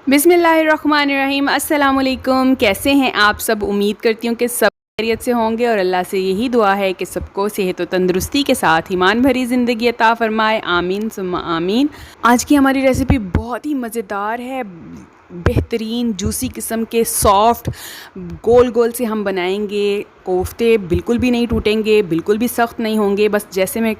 बिस्मिल्लाहिर्रहमानिर्रहीम। अस्सलाम वालेकुम। कैसे हैं आप सब? उम्मीद करती हूँ कि सब खैरियत से होंगे और अल्लाह से यही दुआ है कि सबको सेहत व तंदुरुस्ती के साथ ईमान भरी ज़िंदगी अता फ़रमाए। आमीन सुम्मा आमीन। आज की हमारी रेसिपी बहुत ही मज़ेदार है। बेहतरीन जूसी किस्म के सॉफ्ट गोल गोल से हम बनाएंगे कोफ्ते। बिल्कुल भी नहीं टूटेंगे, बिल्कुल भी सख्त नहीं होंगे। बस जैसे मैं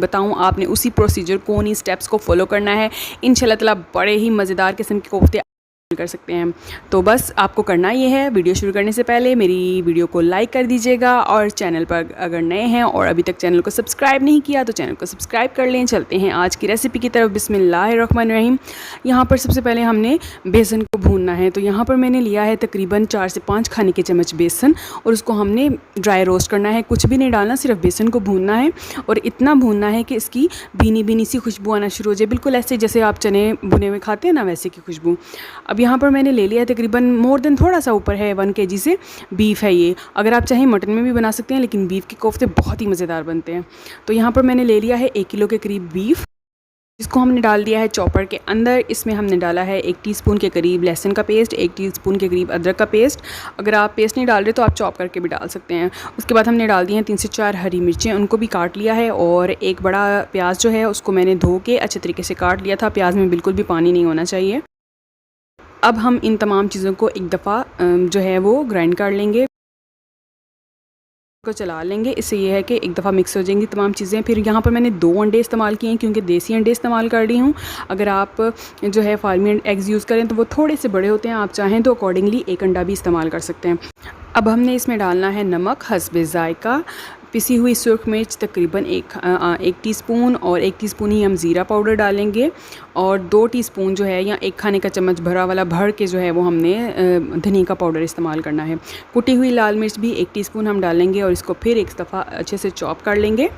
बताऊं आपने उसी प्रोसीजर को, उन्हीं स्टेप्स को फॉलो करना है। इंशाल्लाह ताला बड़े ही मज़ेदार किस्म के कोफ्ते कर सकते हैं। तो बस आपको करना ये है, वीडियो शुरू करने से पहले मेरी वीडियो को लाइक कर दीजिएगा और चैनल पर अगर नए हैं और अभी तक चैनल को सब्सक्राइब नहीं किया तो चैनल को सब्सक्राइब कर लें। चलते हैं आज की रेसिपी की तरफ। बिस्मिल्लाहिर्रहमानिर्रहीम। यहाँ पर सबसे पहले हमने बेसन को भूनना है। तो यहाँ पर मैंने लिया है तकरीबन 4 से 5 खाने के चम्मच बेसन और उसको हमने ड्राई रोस्ट करना है। कुछ भी नहीं डालना, सिर्फ बेसन को भूनना है और इतना भूनना है कि इसकी भीनी भीनी सी खुशबू आना शुरू हो जाए, बिल्कुल ऐसे जैसे आप चने भुने हुए खाते हैं ना, वैसे की खुशबू। अब यहाँ पर मैंने ले लिया है तकरीबन मोर देन थोड़ा सा ऊपर है 1 kg से बीफ है ये। अगर आप चाहें मटन में भी बना सकते हैं, लेकिन बीफ के कोफ्ते बहुत ही मज़ेदार बनते हैं। तो यहाँ पर मैंने ले लिया है 1 किलो के करीब बीफ, इसको हमने डाल दिया है चॉपर के अंदर। इसमें हमने डाला है 1 टीस्पून के करीब लहसुन का पेस्ट, 1 टीस्पून के करीब अदरक का पेस्ट। अगर आप पेस्ट नहीं डाल रहे तो आप चॉप करके भी डाल सकते हैं। उसके बाद हमने डाल दी हैं 3 से 4 हरी मिर्चें, उनको भी काट लिया है। और एक बड़ा प्याज जो है उसको मैंने धो के अच्छे तरीके से काट लिया था। प्याज में बिल्कुल भी पानी नहीं होना चाहिए। अब हम इन तमाम चीज़ों को एक दफ़ा जो है वो ग्राइंड कर लेंगे, को चला लेंगे। इससे ये है कि एक दफ़ा मिक्स हो जाएंगी तमाम चीज़ें। फिर यहाँ पर मैंने 2 अंडे इस्तेमाल किए हैं क्योंकि देसी अंडे इस्तेमाल कर रही हूँ। अगर आप जो है फार्मी एग्स यूज़ करें तो वो थोड़े से बड़े होते हैं, आप चाहें तो अकॉर्डिंगली 1 अंडा भी इस्तेमाल कर सकते हैं। अब हमने इसमें डालना है नमक हस्बे ज़ायका, पिसी हुई सुरख मिर्च तकरीबन 1 टीस्पून और 1 टीस्पून ही हम ज़ीरा पाउडर डालेंगे और 2 टीस्पून जो है या 1 खाने का चम्मच भरा वाला भर के जो है वो हमने धनिया का पाउडर इस्तेमाल करना है। कुटी हुई लाल मिर्च भी 1 टीस्पून हम डालेंगे और इसको फिर एक दफ़ा अच्छे से चॉप कर लेंगे।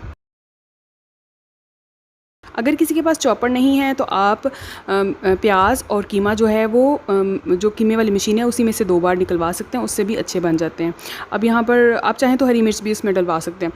अगर किसी के पास चॉपर नहीं है तो आप प्याज और कीमा जो है वो जो कीमे वाली मशीन है उसी में से 2 बार निकलवा सकते हैं, उससे भी अच्छे बन जाते हैं। अब यहाँ पर आप चाहें तो हरी मिर्च भी उसमें डलवा सकते हैं,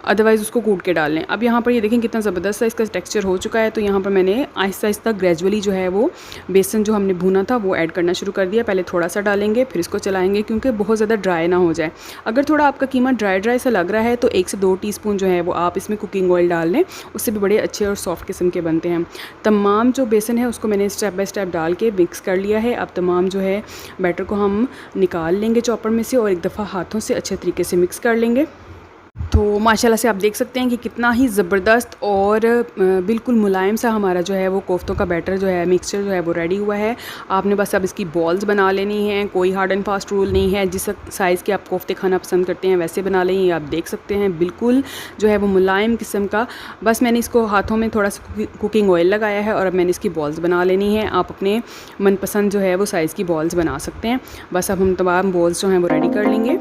अदरवाइज़ उसको कूट के डाल लें। अब यहाँ पर ये देखें कितना ज़बरदस्त सा इसका टेक्सचर हो चुका है। तो यहाँ पर मैंने आहिस्ता आहिस्ता ग्रेजुअली जो है वो बेसन जो हमने भुना था वो ऐड करना शुरू कर दिया। पहले थोड़ा सा डालेंगे, फिर इसको चलाएँगे क्योंकि बहुत ज़्यादा ड्राई ना हो जाए। अगर थोड़ा आपका कीमा ड्राई ड्राई सा लग रहा है तो 1 से 2 टीस्पून जो है वो आप इसमें कुकिंग ऑयल डाल लें, उससे भी बड़े अच्छे और सॉफ्ट किस्म के बनते हैं। तमाम जो बेसन है उसको मैंने स्टेप बाय स्टेप डाल के मिक्स कर लिया है। अब तमाम जो है बैटर को हम निकाल लेंगे चॉपर में से और एक दफ़ा हाथों से अच्छे तरीके से मिक्स कर लेंगे। तो माशाल्लाह से आप देख सकते हैं कि कितना ही ज़बरदस्त और बिल्कुल मुलायम सा हमारा जो है वो कोफ्तों का बैटर जो है, मिक्सचर जो है वो रेडी हुआ है। आपने बस अब इसकी बॉल्स बना लेनी हैं, कोई हार्ड एंड फास्ट रूल नहीं है। जिस साइज़ के आप कोफ्ते खाना पसंद करते हैं वैसे बना लें। ये आप देख सकते हैं बिल्कुल जो है वो मुलायम किस्म का। बस मैंने इसको हाथों में थोड़ा सा कुकिंग ऑयल लगाया है और अब मैंने इसकी बॉल्स बना लेनी है। आप अपने मनपसंद जो है वो साइज़ की बॉल्स बना सकते हैं। बस अब हम तमाम बॉल्स जो हैं वो रेडी कर लेंगे।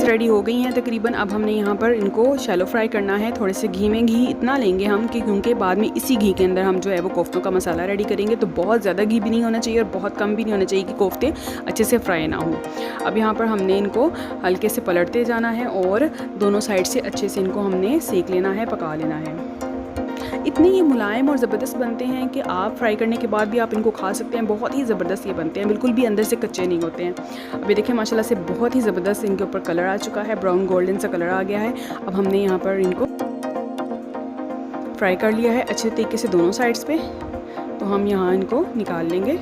रेडी हो गई हैं तकरीबन। अब हमने यहाँ पर इनको शैलो फ्राई करना है थोड़े से घी में। घी इतना लेंगे हम कि क्योंकि बाद में इसी घी के अंदर हम जो है वो कोफ्तों का मसाला रेडी करेंगे, तो बहुत ज़्यादा घी भी नहीं होना चाहिए और बहुत कम भी नहीं होना चाहिए कि कोफ्ते अच्छे से फ्राई ना हो। अब यहाँ पर हमने इनको हल्के से पलटते जाना है और दोनों साइड से अच्छे से इनको हमने सेक लेना है, पका लेना है। इतने ये मुलायम और ज़बरदस्त बनते हैं कि आप फ्राई करने के बाद भी आप इनको खा सकते हैं। बहुत ही ज़बरदस्त ये बनते हैं, बिल्कुल भी अंदर से कच्चे नहीं होते हैं। अब ये देखें माशाल्लाह से बहुत ही ज़बरदस्त इनके ऊपर कलर आ चुका है, ब्राउन गोल्डन सा कलर आ गया है। अब हमने यहाँ पर इनको फ्राई कर लिया है अच्छे तरीके से दोनों साइड्स पे। तो हम यहाँ इनको निकाल लेंगे।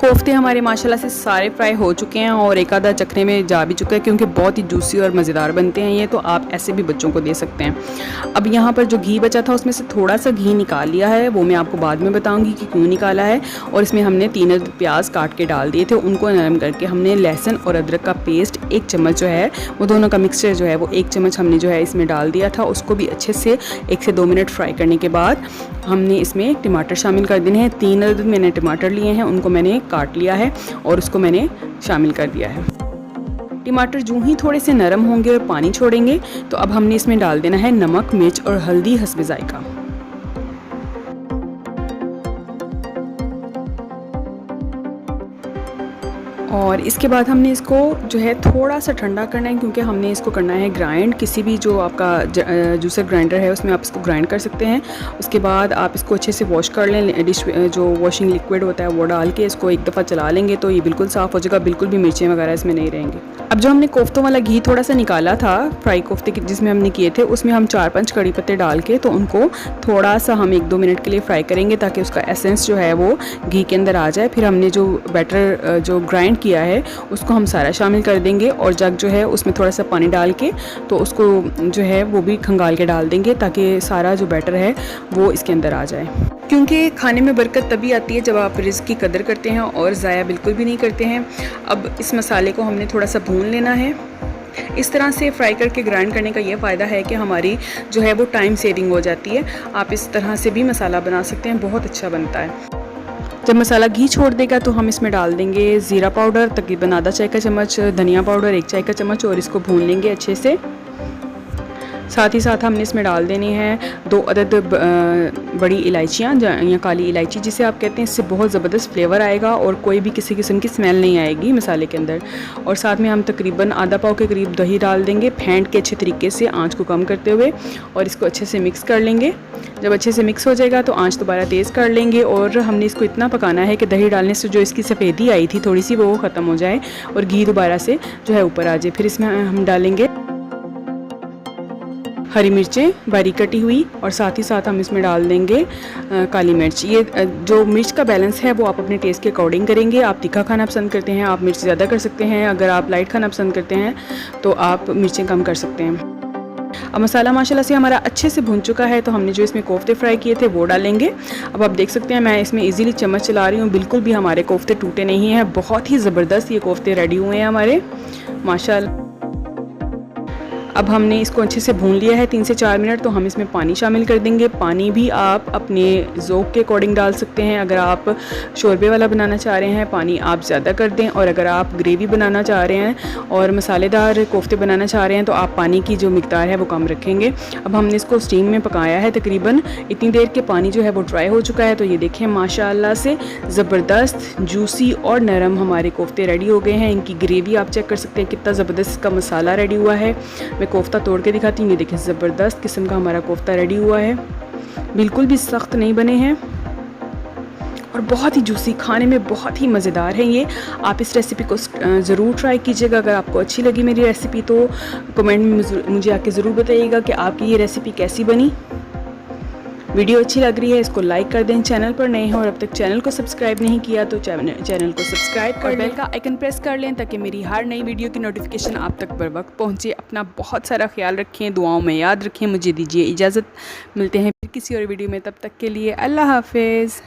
कोफ्ते हमारे माशाल्लाह से सारे फ्राई हो चुके हैं और एक आधा चखने में जा भी चुका है, क्योंकि बहुत ही जूसी और मज़ेदार बनते हैं ये, तो आप ऐसे भी बच्चों को दे सकते हैं। अब यहाँ पर जो घी बचा था उसमें से थोड़ा सा घी निकाल लिया है, वो मैं आपको बाद में बताऊँगी कि क्यों निकाला है। और इसमें हमने 3 अदद प्याज काट के डाल दिए थे, उनको नरम करके हमने लहसुन और अदरक का पेस्ट 1 चम्मच जो है वो दोनों का मिक्सचर जो है वो 1 चम्मच हमने जो है इसमें डाल दिया था। उसको भी अच्छे से 1 से 2 मिनट फ्राई करने के बाद हमने इसमें टमाटर शामिल कर देने हैं। 3 अदद मैंने टमाटर लिए हैं, उनको मैंने काट लिया है और उसको मैंने शामिल कर दिया है। टमाटर जूं ही थोड़े से नरम होंगे और पानी छोड़ेंगे तो अब हमने इसमें डाल देना है नमक, मिर्च और हल्दी हस्बे जायका। और इसके बाद हमने इसको जो है थोड़ा सा ठंडा करना है, क्योंकि हमने इसको करना है ग्राइंड। किसी भी जो आपका जूसर ग्राइंडर है उसमें आप इसको ग्राइंड कर सकते हैं। उसके बाद आप इसको अच्छे से वॉश कर लें, डिश जो वॉशिंग लिक्विड होता है वो डाल के इसको एक दफ़ा चला लेंगे तो ये बिल्कुल साफ़ हो जाएगा, बिल्कुल भी मिर्चें वगैरह इसमें नहीं रहेंगी। अब जो हमने कोफ्तों वाला घी थोड़ा सा निकाला था फ्राई कोफ्ते जिसमें हमने किए थे, उसमें हम 4-5 कड़ी पत्ते डाल के तो उनको थोड़ा सा हम 1-2 मिनट के लिए फ्राई करेंगे ताकि उसका एसेंस जो है वो घी के अंदर आ जाए। फिर हमने जो बैटर जो ग्राइंड किया है उसको हम सारा शामिल कर देंगे और जग जो है उसमें थोड़ा सा पानी डाल के तो उसको जो है वो भी खंगाल के डाल देंगे ताकि सारा जो बैटर है वो इसके अंदर आ जाए। क्योंकि खाने में बरकत तभी आती है जब आप रिज़्क़ की कदर करते हैं और ज़ाया बिल्कुल भी नहीं करते हैं। अब इस मसाले को हमने थोड़ा सा भून लेना है। इस तरह से फ्राई करके ग्राइंड करने का ये फ़ायदा है कि हमारी जो है वो टाइम सेविंग हो जाती है। आप इस तरह से भी मसाला बना सकते हैं, बहुत अच्छा बनता है। जब मसाला घी छोड़ देगा तो हम इसमें डाल देंगे ज़ीरा पाउडर तकरीबन आधा चाय का चम्मच, धनिया पाउडर 1 चाय का चम्मच और इसको भून लेंगे अच्छे से। साथ ही साथ हमने इसमें डाल देनी है 2 अदद बड़ी इलायचियाँ या काली इलायची जिसे आप कहते हैं। इससे बहुत ज़बरदस्त फ्लेवर आएगा और कोई भी किसी किस्म की स्मेल नहीं आएगी मसाले के अंदर। और साथ में हम तकरीबन आधा पाव के करीब दही डाल देंगे, फेंट के अच्छे तरीके से आंच को कम करते हुए, और इसको अच्छे से मिक्स कर लेंगे। जब अच्छे से मिक्स हो जाएगा तो आंच दोबारा तेज़ कर लेंगे और हमने इसको इतना पकाना है कि दही डालने से जो इसकी सफ़ेदी आई थी थोड़ी सी वो ख़त्म हो जाए और घी दोबारा से जो है ऊपर आ जाए। फिर इसमें हम डालेंगे हरी मिर्चें बारीक कटी हुई और साथ ही साथ हम इसमें डाल देंगे काली मिर्च। ये जो मिर्च का बैलेंस है वो आप अपने टेस्ट के अकॉर्डिंग करेंगे। आप तीखा खाना पसंद करते हैं आप मिर्च ज़्यादा कर सकते हैं, अगर आप लाइट खाना पसंद करते हैं तो आप मिर्चें कम कर सकते हैं। अब मसाला माशाल्लाह से हमारा अच्छे से भुन चुका है तो हमने जो इसमें कोफ्ते फ्राई किए थे वो डालेंगे। अब आप देख सकते हैं मैं इसमें इजीली चम्मच चला रही हूँ, बिल्कुल भी हमारे कोफ्ते टूटे नहीं हैं। बहुत ही ज़बरदस्त ये कोफ्ते रेडी हुए हैं हमारे माशाल्लाह। अब हमने इसको अच्छे से भून लिया है 3 से 4 मिनट, तो हम इसमें पानी शामिल कर देंगे। पानी भी आप अपने ज़ौक़ के अकॉर्डिंग डाल सकते हैं। अगर आप शोरबे वाला बनाना चाह रहे हैं पानी आप ज़्यादा कर दें, और अगर आप ग्रेवी बनाना चाह रहे हैं और मसालेदार कोफ्ते बनाना चाह रहे हैं तो आप पानी की जो मिकदार है वो कम रखेंगे। अब हमने इसको स्टीम में पकाया है तकरीबन इतनी देर के पानी जो है वो ड्राई हो चुका है। तो ये देखें माशाल्लाह से ज़बरदस्त जूसी और नरम हमारे कोफ्ते रेडी हो गए हैं। इनकी ग्रेवी आप चेक कर सकते हैं कितना ज़बरदस्त इसका मसाला रेडी हुआ है। मैं कोफ्ता तोड़ के दिखाती हूँ, ये देखिए ज़बरदस्त किस्म का हमारा कोफ्ता रेडी हुआ है, बिल्कुल भी सख्त नहीं बने हैं और बहुत ही जूसी, खाने में बहुत ही मज़ेदार है ये। आप इस रेसिपी को ज़रूर ट्राई कीजिएगा। अगर आपको अच्छी लगी मेरी रेसिपी तो कमेंट में मुझे आके ज़रूर बताइएगा कि आपकी ये रेसिपी कैसी बनी। वीडियो अच्छी लग रही है इसको लाइक कर दें। चैनल पर नए हैं और अब तक चैनल को सब्सक्राइब नहीं किया तो चैनल को सब्सक्राइब कर बेल का आइकन प्रेस कर लें ताकि मेरी हर नई वीडियो की नोटिफिकेशन आप तक बर वक्त पहुंचे। अपना बहुत सारा ख्याल रखें, दुआओं में याद रखें। मुझे दीजिए इजाज़त, मिलते हैं फिर किसी और वीडियो में, तब तक के लिए अल्लाह हाफिज़।